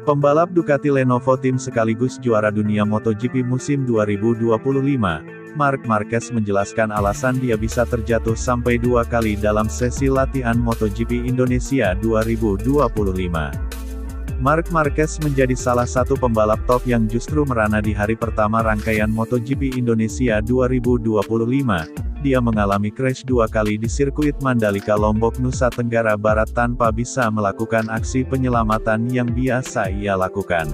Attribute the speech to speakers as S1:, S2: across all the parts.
S1: Pembalap Ducati Lenovo Team sekaligus juara dunia MotoGP musim 2025, Marc Marquez menjelaskan alasan dia bisa terjatuh sampai 2 kali dalam sesi latihan MotoGP Indonesia 2025. Marc Marquez menjadi salah satu pembalap top yang justru merana di hari pertama rangkaian MotoGP Indonesia 2025. Dia mengalami crash 2 kali di sirkuit Mandalika Lombok, Nusa Tenggara Barat tanpa bisa melakukan aksi penyelamatan yang biasa ia lakukan.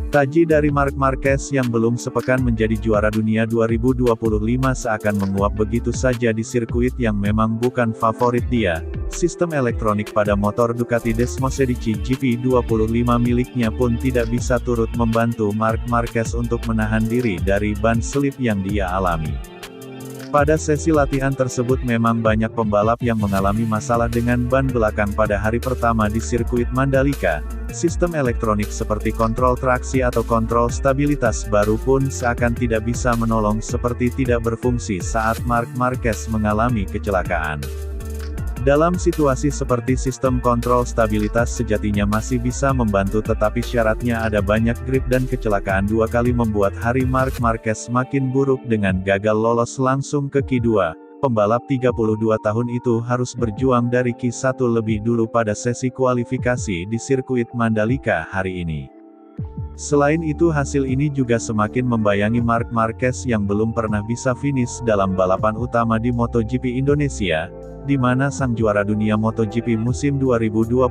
S1: Taji dari Marc Marquez yang belum sepekan menjadi juara dunia 2025 seakan menguap begitu saja di sirkuit yang memang bukan favorit dia. Sistem elektronik pada motor Ducati Desmosedici GP25 miliknya pun tidak bisa turut membantu Marc Marquez untuk menahan diri dari ban selip yang dia alami. Pada sesi latihan tersebut memang banyak pembalap yang mengalami masalah dengan ban belakang pada hari pertama di sirkuit Mandalika. Sistem elektronik seperti kontrol traksi atau kontrol stabilitas baru pun seakan tidak bisa menolong seperti tidak berfungsi saat Marc Marquez mengalami kecelakaan. Dalam situasi seperti sistem kontrol stabilitas sejatinya masih bisa membantu, tetapi syaratnya ada banyak grip dan kecelakaan 2 kali membuat hari Marc Marquez makin buruk dengan gagal lolos langsung ke Q2. Pembalap 32 tahun itu harus berjuang dari Q1 lebih dulu pada sesi kualifikasi di sirkuit Mandalika hari ini. Selain itu hasil ini juga semakin membayangi Marc Marquez yang belum pernah bisa finish dalam balapan utama di MotoGP Indonesia, di mana sang juara dunia MotoGP musim 2025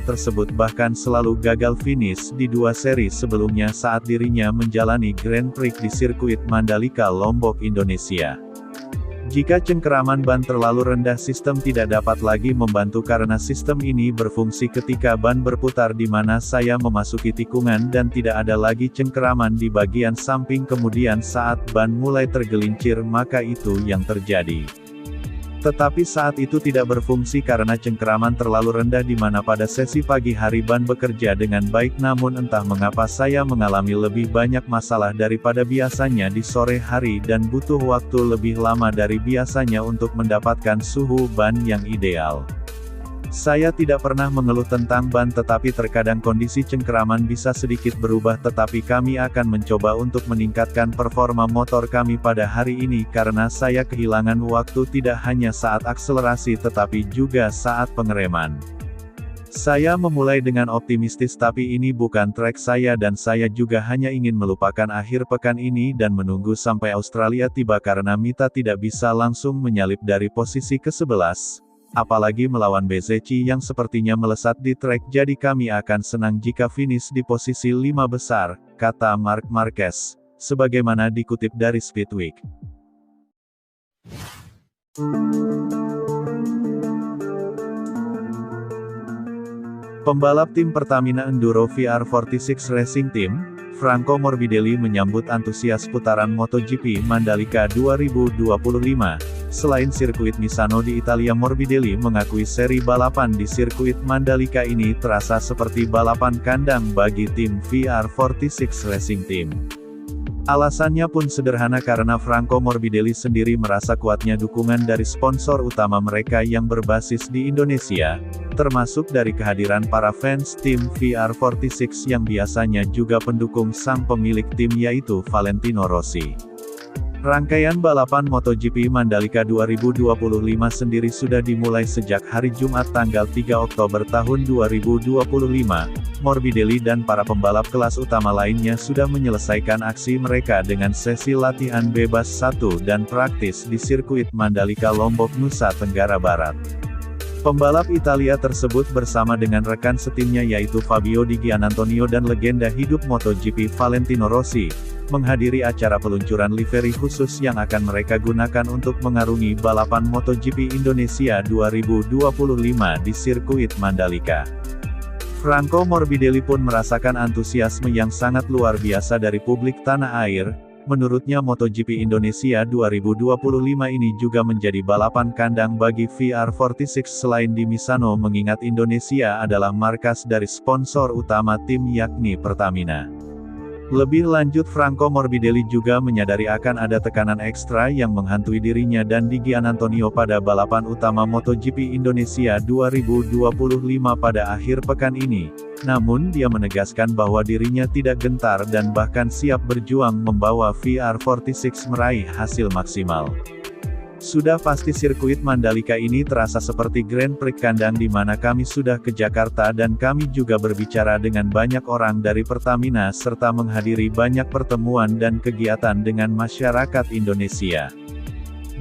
S1: tersebut bahkan selalu gagal finish di 2 seri sebelumnya saat dirinya menjalani Grand Prix di sirkuit Mandalika Lombok, Indonesia. Jika cengkeraman ban terlalu rendah, sistem tidak dapat lagi membantu karena sistem ini berfungsi ketika ban berputar di mana saya memasuki tikungan dan tidak ada lagi cengkeraman di bagian samping, kemudian saat ban mulai tergelincir maka itu yang terjadi. Tetapi saat itu tidak berfungsi karena cengkeraman terlalu rendah di mana pada sesi pagi hari ban bekerja dengan baik, namun entah mengapa saya mengalami lebih banyak masalah daripada biasanya di sore hari dan butuh waktu lebih lama dari biasanya untuk mendapatkan suhu ban yang ideal. Saya tidak pernah mengeluh tentang ban, tetapi terkadang kondisi cengkeraman bisa sedikit berubah, tetapi kami akan mencoba untuk meningkatkan performa motor kami pada hari ini karena saya kehilangan waktu tidak hanya saat akselerasi tetapi juga saat pengereman. Saya memulai dengan optimistis, tapi ini bukan trek saya dan saya juga hanya ingin melupakan akhir pekan ini dan menunggu sampai Australia tiba karena Mita tidak bisa langsung menyalip dari posisi ke-11. Apalagi melawan Bezzecchi yang sepertinya melesat di trek, jadi kami akan senang jika finish di posisi 5 besar, kata Marc Marquez, sebagaimana dikutip dari Speedweek. Pembalap tim Pertamina Enduro VR46 Racing Team, Franco Morbidelli menyambut antusias putaran MotoGP Mandalika 2025. Selain sirkuit Misano di Italia, Morbidelli mengakui seri balapan di sirkuit Mandalika ini terasa seperti balapan kandang bagi tim VR46 Racing Team. Alasannya pun sederhana karena Franco Morbidelli sendiri merasa kuatnya dukungan dari sponsor utama mereka yang berbasis di Indonesia, termasuk dari kehadiran para fans tim VR46 yang biasanya juga pendukung sang pemilik tim yaitu Valentino Rossi. Rangkaian balapan MotoGP Mandalika 2025 sendiri sudah dimulai sejak hari Jumat tanggal 3 Oktober tahun 2025. Morbidelli dan para pembalap kelas utama lainnya sudah menyelesaikan aksi mereka dengan sesi latihan bebas 1 dan praktis di sirkuit Mandalika Lombok, Nusa Tenggara Barat. Pembalap Italia tersebut bersama dengan rekan setimnya yaitu Fabio Di Gianantonio dan legenda hidup MotoGP Valentino Rossi, menghadiri acara peluncuran livery khusus yang akan mereka gunakan untuk mengarungi balapan MotoGP Indonesia 2025 di sirkuit Mandalika. Franco Morbidelli pun merasakan antusiasme yang sangat luar biasa dari publik tanah air. Menurutnya MotoGP Indonesia 2025 ini juga menjadi balapan kandang bagi VR46 selain di Misano, mengingat Indonesia adalah markas dari sponsor utama tim yakni Pertamina. Lebih lanjut, Franco Morbidelli juga menyadari akan ada tekanan ekstra yang menghantui dirinya dan di Gian Antonio pada balapan utama MotoGP Indonesia 2025 pada akhir pekan ini. Namun dia menegaskan bahwa dirinya tidak gentar dan bahkan siap berjuang membawa VR46 meraih hasil maksimal. Sudah pasti sirkuit Mandalika ini terasa seperti Grand Prix kandang di mana kami sudah ke Jakarta dan kami juga berbicara dengan banyak orang dari Pertamina serta menghadiri banyak pertemuan dan kegiatan dengan masyarakat Indonesia.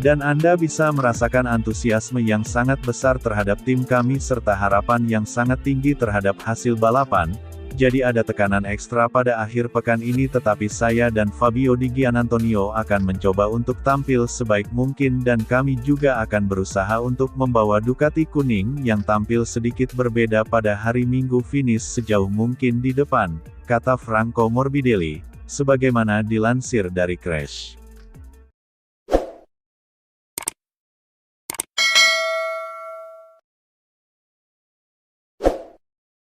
S1: Dan Anda bisa merasakan antusiasme yang sangat besar terhadap tim kami serta harapan yang sangat tinggi terhadap hasil balapan. Jadi ada tekanan ekstra pada akhir pekan ini, tetapi saya dan Fabio Di Gianantonio akan mencoba untuk tampil sebaik mungkin dan kami juga akan berusaha untuk membawa Ducati kuning yang tampil sedikit berbeda pada hari Minggu finish sejauh mungkin di depan, kata Franco Morbidelli, sebagaimana dilansir dari Crash.